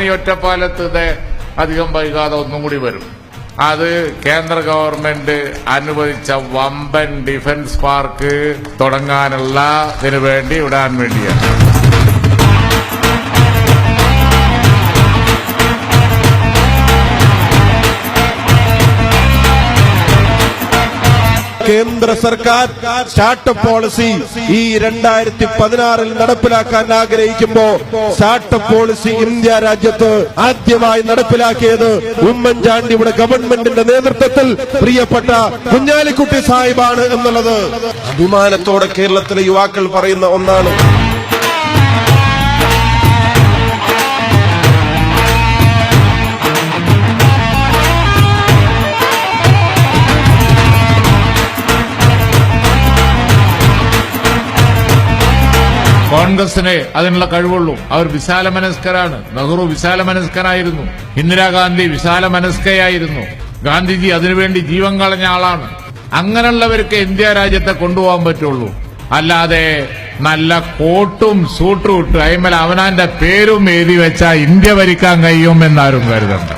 ഈ ഒറ്റപ്പാലത്ത് അധികം വൈകാതെ ഒന്നും കൂടി വരും. അത് കേന്ദ്ര ഗവൺമെന്റ് അനുവദിച്ച വമ്പൻ ഡിഫൻസ് പാർക്ക് തുടങ്ങാനുള്ള ഇതിനു വേണ്ടി വിടാൻ വേണ്ടിയാണ്. കേന്ദ്ര സർക്കാർ സ്റ്റാർട്ടപ്പ് പോളിസി ഈ 2016 നടപ്പിലാക്കാൻ ആഗ്രഹിക്കുമ്പോ സ്റ്റാർട്ടപ്പ് പോളിസി ഇന്ത്യ രാജ്യത്ത് ആദ്യമായി നടപ്പിലാക്കിയത് ഉമ്മൻചാണ്ടിയുടെ ഗവൺമെന്റിന്റെ നേതൃത്വത്തിൽ പ്രിയപ്പെട്ട കുഞ്ഞാലിക്കുട്ടി സാഹിബാണ് എന്നുള്ളത് അഭിമാനത്തോടെ കേരളത്തിലെ യുവാക്കൾ പറയുന്ന ഒന്നാണ്. കോൺഗ്രസിന് അതിനുള്ള കഴിവുള്ളൂ. അവർ വിശാല മനസ്കരാണ്. നെഹ്റു വിശാല മനസ്കനായിരുന്നു. ഇന്ദിരാഗാന്ധി വിശാല മനസ്കയായിരുന്നു. ഗാന്ധിജി അതിനുവേണ്ടി ജീവൻ കളഞ്ഞ ആളാണ്. അങ്ങനെയുള്ളവർക്ക് ഇന്ത്യ രാജ്യത്തെ കൊണ്ടുപോകാൻ പറ്റുള്ളൂ. അല്ലാതെ നല്ല കോട്ടും സൂട്ടും ഇട്ട് അയിമൽ അവനാന്റെ പേരും എഴുതി വെച്ചാൽ ഇന്ത്യ ഭരിക്കാൻ കഴിയുമെന്നാരും കരുതണ്ട.